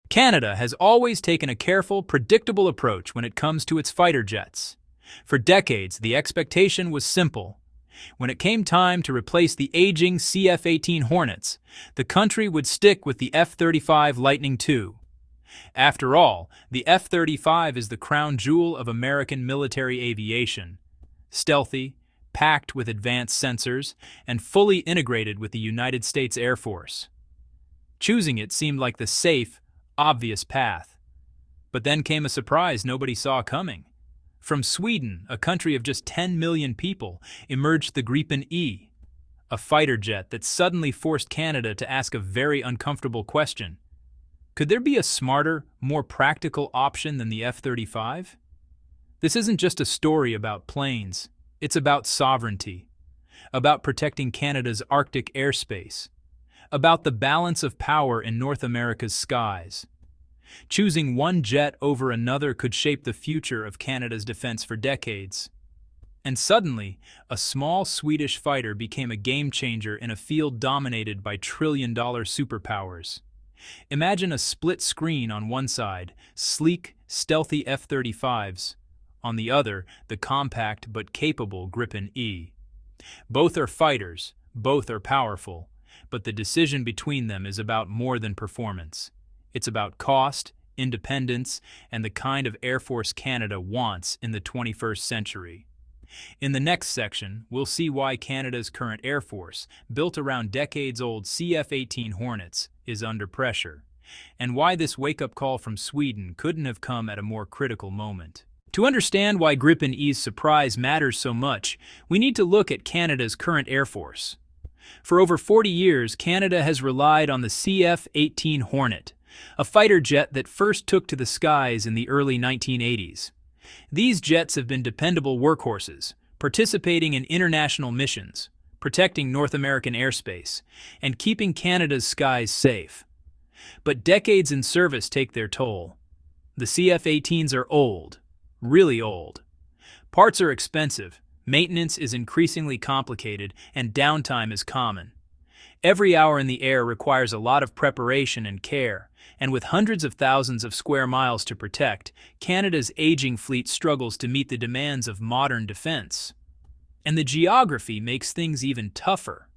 Canada has always taken a careful, predictable approach when it comes to its fighter jets. For decades, the expectation was simple. When it came time to replace the aging CF-18 Hornets, the country would stick with the F-35 Lightning II. After all, the F-35 is the crown jewel of American military aviation. Stealthy, packed with advanced sensors, and fully integrated with the United States Air Force. Choosing it seemed like the safe, obvious path. But then came a surprise nobody saw coming. From Sweden, a country of just 10 million people, emerged the Gripen E, a fighter jet that suddenly forced Canada to ask a very uncomfortable question. Could there be a smarter, more practical option than the F-35? This isn't just a story about planes. It's about sovereignty, about protecting Canada's Arctic airspace, about the balance of power in North America's skies. Choosing one jet over another could shape the future of Canada's defense for decades. And suddenly, a small Swedish fighter became a game-changer in a field dominated by trillion-dollar superpowers. Imagine a split screen on one side, sleek, stealthy F-35s. On the other, the compact but capable Gripen E. Both are fighters, both are powerful, but the decision between them is about more than performance. It's about cost, independence, and the kind of Air Force Canada wants in the 21st century. In the next section, we'll see why Canada's current Air Force, built around decades-old CF-18 Hornets, is under pressure, and why this wake-up call from Sweden couldn't have come at a more critical moment. To understand why Gripen E's surprise matters so much, we need to look at Canada's current Air Force. For over 40 years, Canada has relied on the CF-18 Hornet, a fighter jet that first took to the skies in the early 1980s. These jets have been dependable workhorses, participating in international missions, protecting North American airspace, and keeping Canada's skies safe. But decades in service take their toll. The CF-18s are old, really old. Parts are expensive, maintenance is increasingly complicated, and downtime is common. Every hour in the air requires a lot of preparation and care, and with hundreds of thousands of square miles to protect, Canada's aging fleet struggles to meet the demands of modern defense. And the geography makes things even tougher.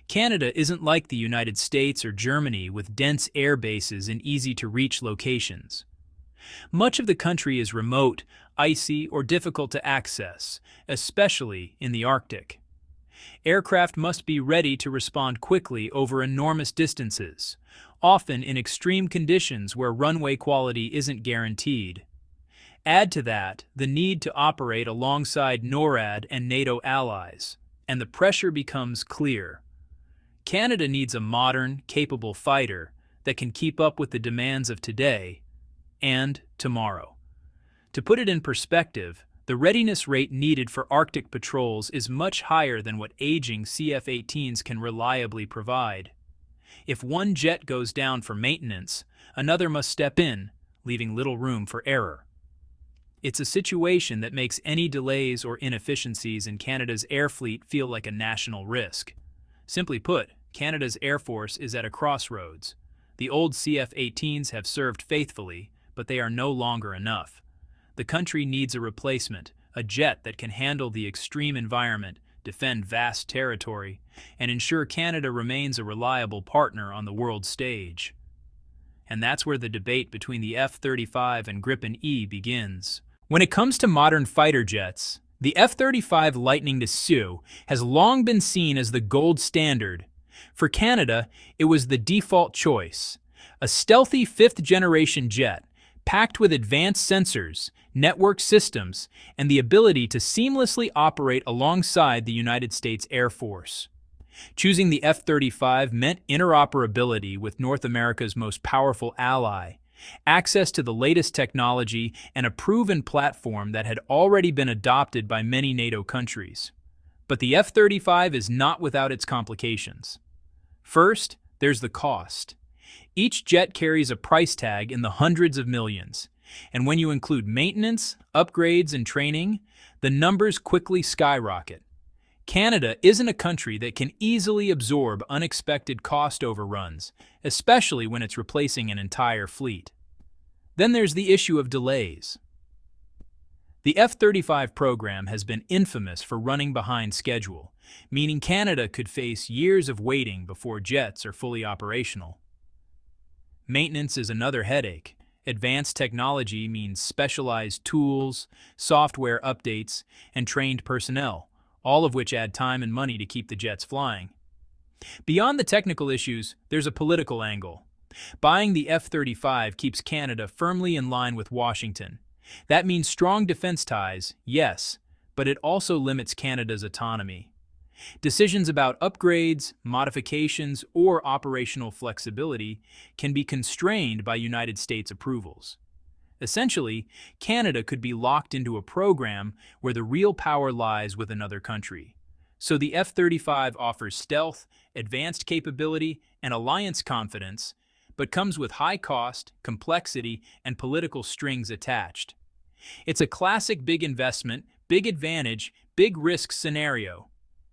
Canada isn't like the United States or Germany with dense air bases in easy-to-reach locations. Much of the country is remote, icy, or difficult to access, especially in the Arctic. Aircraft must be ready to respond quickly over enormous distances, often in extreme conditions where runway quality isn't guaranteed. Add to that the need to operate alongside NORAD and NATO allies, and the pressure becomes clear. Canada needs a modern, capable fighter that can keep up with the demands of today and tomorrow. To put it in perspective, the readiness rate needed for Arctic patrols is much higher than what aging CF-18s can reliably provide. If one jet goes down for maintenance, another must step in, leaving little room for error. It's a situation that makes any delays or inefficiencies in Canada's air fleet feel like a national risk. Simply put, Canada's Air Force is at a crossroads. The old CF-18s have served faithfully, but they are no longer enough. The country needs a replacement, a jet that can handle the extreme environment, defend vast territory, and ensure Canada remains a reliable partner on the world stage. And that's where the debate between the F-35 and Gripen E begins. When it comes to modern fighter jets, the F-35 Lightning II has long been seen as the gold standard. For Canada, it was the default choice, a stealthy fifth-generation jet packed with advanced sensors, network systems, and the ability to seamlessly operate alongside the United States Air Force. Choosing the F-35 meant interoperability with North America's most powerful ally, access to the latest technology, and a proven platform that had already been adopted by many NATO countries. But the F-35 is not without its complications. First, there's the cost. Each jet carries a price tag in the hundreds of millions, and when you include maintenance, upgrades, and training, the numbers quickly skyrocket. Canada isn't a country that can easily absorb unexpected cost overruns, especially when it's replacing an entire fleet. Then there's the issue of delays. The F-35 program has been infamous for running behind schedule, meaning Canada could face years of waiting before jets are fully operational. Maintenance is another headache. Advanced technology means specialized tools, software updates, and trained personnel, all of which add time and money to keep the jets flying. Beyond the technical issues, there's a political angle. Buying the F-35 keeps Canada firmly in line with Washington. That means strong defense ties, yes, but it also limits Canada's autonomy. Decisions about upgrades, modifications, or operational flexibility can be constrained by United States approvals. Essentially, Canada could be locked into a program where the real power lies with another country. So the F-35 offers stealth, advanced capability, and alliance confidence, but comes with high cost, complexity, and political strings attached. It's a classic big investment, big advantage, big risk scenario.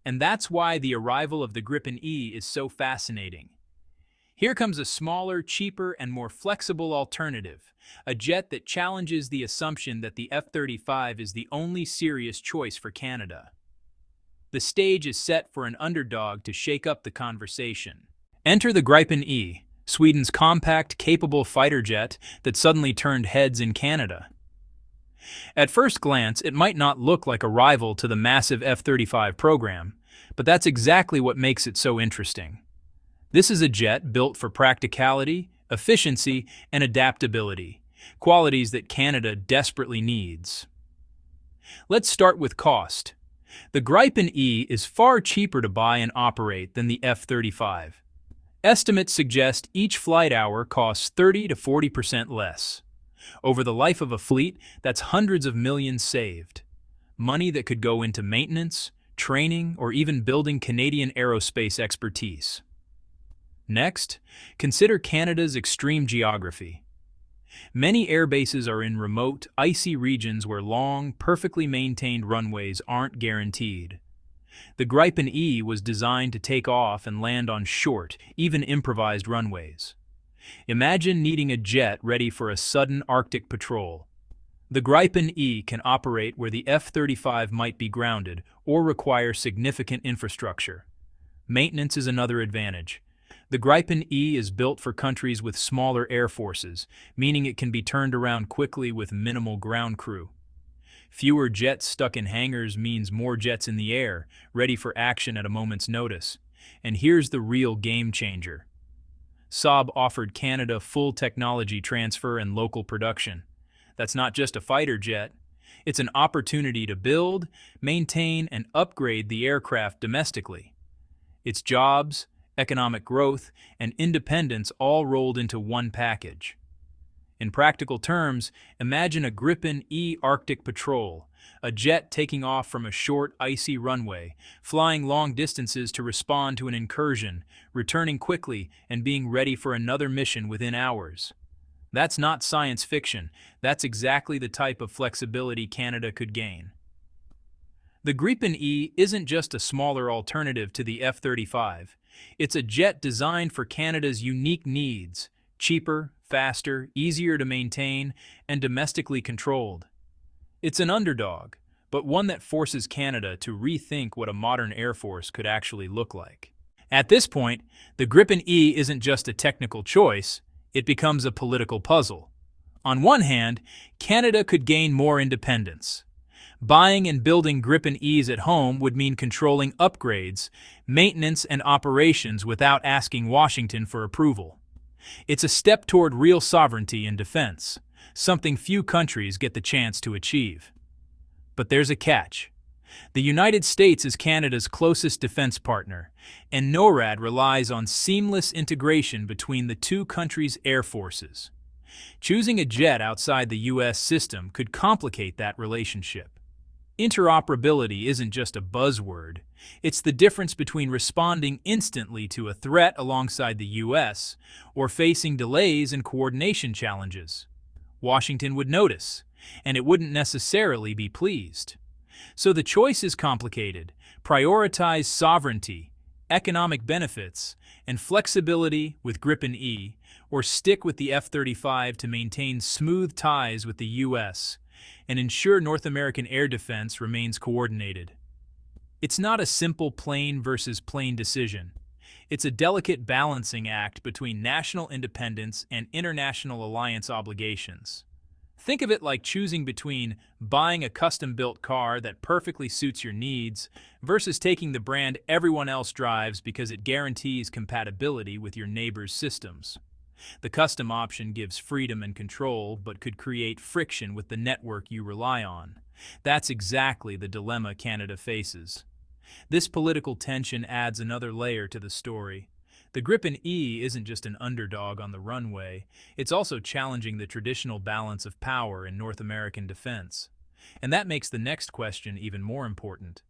And that's why the arrival of the Gripen E is so fascinating. Here comes a smaller, cheaper, and more flexible alternative, a jet that challenges the assumption that the F-35 is the only serious choice for Canada. The stage is set for an underdog to shake up the conversation. Enter the Gripen E, Sweden's compact, capable fighter jet that suddenly turned heads in Canada. At first glance, it might not look like a rival to the massive F-35 program, but that's exactly what makes it so interesting. This is a jet built for practicality, efficiency, and adaptability, qualities that Canada desperately needs. Let's start with cost. The Gripen E is far cheaper to buy and operate than the F-35. Estimates suggest each flight hour costs 30 to 40% less. Over the life of a fleet, that's hundreds of millions saved. Money that could go into maintenance, training, or even building Canadian aerospace expertise. Next, consider Canada's extreme geography. Many airbases are in remote, icy regions where long, perfectly maintained runways aren't guaranteed. The Gripen E was designed to take off and land on short, even improvised runways. Imagine needing a jet ready for a sudden Arctic patrol. The Gripen E can operate where the F-35 might be grounded or require significant infrastructure. Maintenance is another advantage. The Gripen E is built for countries with smaller air forces, meaning it can be turned around quickly with minimal ground crew. Fewer jets stuck in hangars means more jets in the air, ready for action at a moment's notice. And here's the real game changer. Saab offered Canada full technology transfer and local production. That's not just a fighter jet. It's an opportunity to build, maintain, and upgrade the aircraft domestically. It's jobs, economic growth, and independence all rolled into one package. In practical terms, imagine a Gripen E Arctic patrol, a jet taking off from a short, icy runway, flying long distances to respond to an incursion, returning quickly, and being ready for another mission within hours. That's not science fiction. That's exactly the type of flexibility Canada could gain. The Gripen E isn't just a smaller alternative to the F-35. It's a jet designed for Canada's unique needs, cheaper, faster, easier to maintain, and domestically controlled. It's an underdog, but one that forces Canada to rethink what a modern air force could actually look like. At this point, the Gripen E isn't just a technical choice, it becomes a political puzzle. On one hand, Canada could gain more independence. Buying and building Gripen E's at home would mean controlling upgrades, maintenance, and operations without asking Washington for approval. It's a step toward real sovereignty in defense, something few countries get the chance to achieve. But there's a catch. The United States is Canada's closest defense partner, and NORAD relies on seamless integration between the two countries' air forces. Choosing a jet outside the U.S. system could complicate that relationship. Interoperability isn't just a buzzword. It's the difference between responding instantly to a threat alongside the U.S. or facing delays and coordination challenges. Washington would notice, and it wouldn't necessarily be pleased. So the choice is complicated, prioritize sovereignty, economic benefits, and flexibility with Gripen E, or stick with the F-35 to maintain smooth ties with the U.S. and ensure North American air defense remains coordinated? It's not a simple plane versus plane decision. It's a delicate balancing act between national independence and international alliance obligations. Think of it like choosing between buying a custom-built car that perfectly suits your needs versus taking the brand everyone else drives because it guarantees compatibility with your neighbor's systems. The custom option gives freedom and control, but could create friction with the network you rely on. That's exactly the dilemma Canada faces. This political tension adds another layer to the story. The Gripen E isn't just an underdog on the runway, it's also challenging the traditional balance of power in North American defense. And that makes the next question even more important.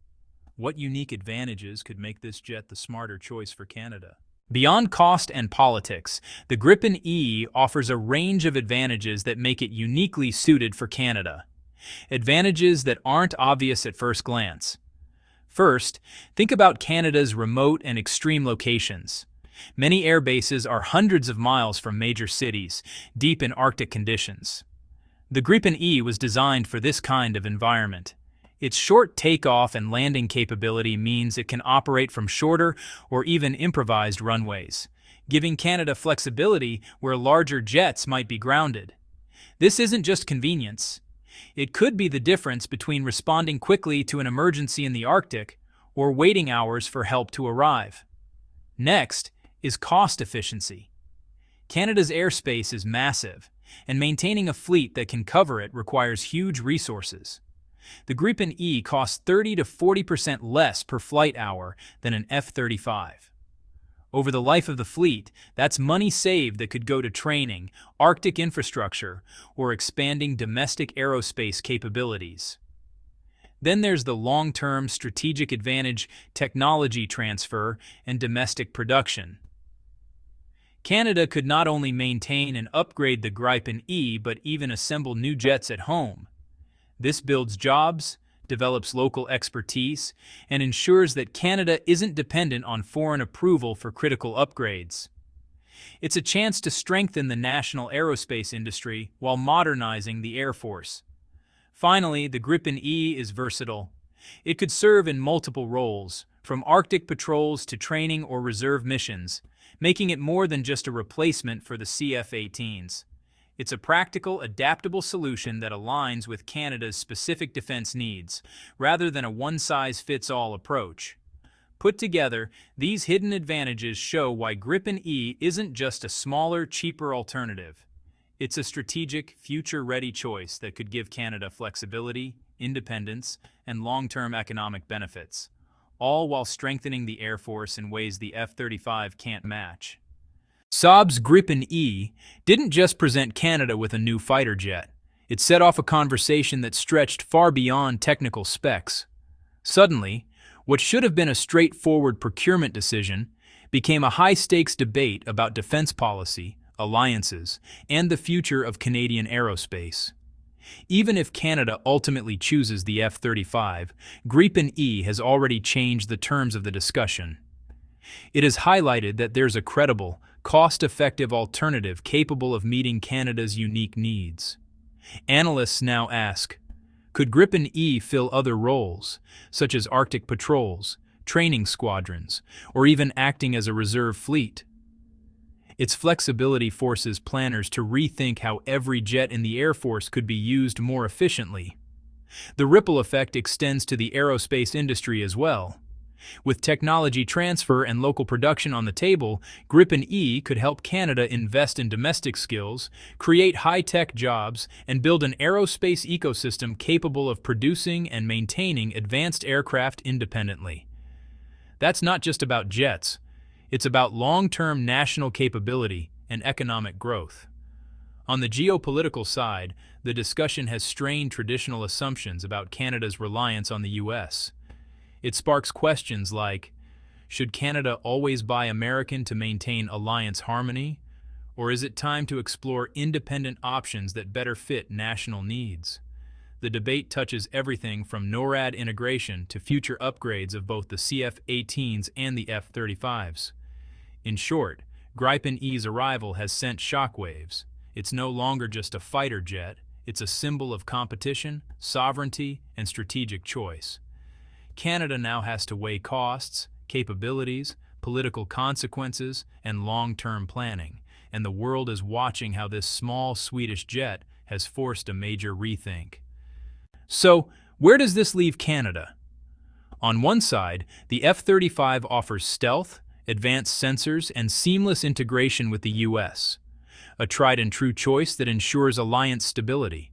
What unique advantages could make this jet the smarter choice for Canada? Beyond cost and politics, the Gripen E offers a range of advantages that make it uniquely suited for Canada. Advantages that aren't obvious at first glance. First, think about Canada's remote and extreme locations. Many air bases are hundreds of miles from major cities, deep in Arctic conditions. The Gripen E was designed for this kind of environment. Its short takeoff and landing capability means it can operate from shorter or even improvised runways, giving Canada flexibility where larger jets might be grounded. This isn't just convenience. It could be the difference between responding quickly to an emergency in the Arctic or waiting hours for help to arrive. Next is cost efficiency. Canada's airspace is massive, and maintaining a fleet that can cover it requires huge resources. The Gripen E costs 30 to 40% less per flight hour than an F-35. Over the life of the fleet, that's money saved that could go to training, Arctic infrastructure, or expanding domestic aerospace capabilities. Then there's the long-term strategic advantage, technology transfer, and domestic production. Canada could not only maintain and upgrade the Gripen E but even assemble new jets at home. This builds jobs, develops local expertise, and ensures that Canada isn't dependent on foreign approval for critical upgrades. It's a chance to strengthen the national aerospace industry while modernizing the Air Force. Finally, the Gripen E is versatile. It could serve in multiple roles, from Arctic patrols to training or reserve missions, making it more than just a replacement for the CF-18s. It's a practical, adaptable solution that aligns with Canada's specific defense needs, rather than a one-size-fits-all approach. Put together, these hidden advantages show why Gripen E isn't just a smaller, cheaper alternative. It's a strategic, future-ready choice that could give Canada flexibility, independence, and long-term economic benefits, all while strengthening the Air Force in ways the F-35 can't match. Saab's Gripen E didn't just present Canada with a new fighter jet. It set off a conversation that stretched far beyond technical specs. Suddenly, what should have been a straightforward procurement decision became a high-stakes debate about defense policy, alliances, and the future of Canadian aerospace. Even if Canada ultimately chooses the F-35, Gripen E has already changed the terms of the discussion. It has highlighted that there's a credible, cost-effective alternative capable of meeting Canada's unique needs. Analysts now ask, could Gripen E fill other roles, such as Arctic patrols, training squadrons, or even acting as a reserve fleet? Its flexibility forces planners to rethink how every jet in the Air Force could be used more efficiently. The ripple effect extends to the aerospace industry as well. With technology transfer and local production on the table, Gripen E could help Canada invest in domestic skills, create high-tech jobs, and build an aerospace ecosystem capable of producing and maintaining advanced aircraft independently. That's not just about jets. It's about long-term national capability and economic growth. On the geopolitical side, the discussion has strained traditional assumptions about Canada's reliance on the U.S. It sparks questions like, should Canada always buy American to maintain alliance harmony? Or is it time to explore independent options that better fit national needs? the debate touches everything from NORAD integration to future upgrades of both the CF-18s and the F-35s. In short, Gripen-E's arrival has sent shockwaves. It's no longer just a fighter jet, it's a symbol of competition, sovereignty, and strategic choice. Canada now has to weigh costs, capabilities, political consequences, and long-term planning, and the world is watching how this small Swedish jet has forced a major rethink. So, where does this leave Canada? On one side, the F-35 offers stealth, advanced sensors, and seamless integration with the U.S., a tried-and-true choice that ensures alliance stability.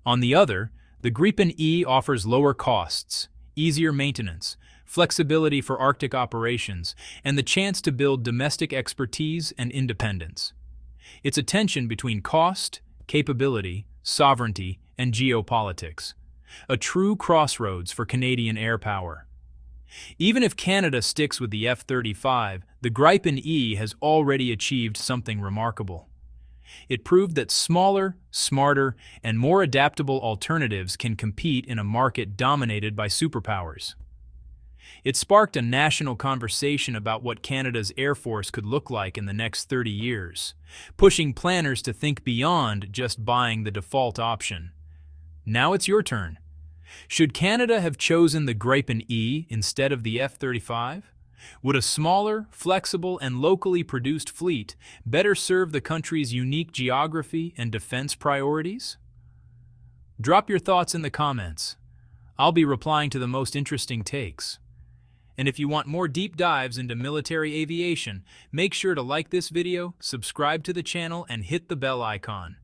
On the other, the Gripen-E offers lower costs, easier maintenance, flexibility for Arctic operations, and the chance to build domestic expertise and independence. It's a tension between cost, capability, sovereignty, and geopolitics, a true crossroads for Canadian air power. Even if Canada sticks with the F-35, the Gripen-E has already achieved something remarkable. It proved that smaller, smarter, and more adaptable alternatives can compete in a market dominated by superpowers. It sparked a national conversation about what Canada's Air Force could look like in the next 30 years, pushing planners to think beyond just buying the default option. Now it's your turn. Should Canada have chosen the Gripen-E instead of the F-35? Would a smaller, flexible, and locally produced fleet better serve the country's unique geography and defense priorities? Drop your thoughts in the comments. I'll be replying to the most interesting takes. And if you want more deep dives into military aviation, make sure to like this video, subscribe to the channel, and hit the bell icon.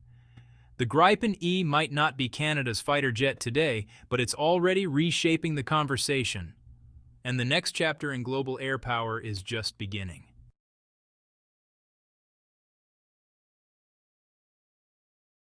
The Gripen-E might not be Canada's fighter jet today, but it's already reshaping the conversation. And the next chapter in global air power is just beginning.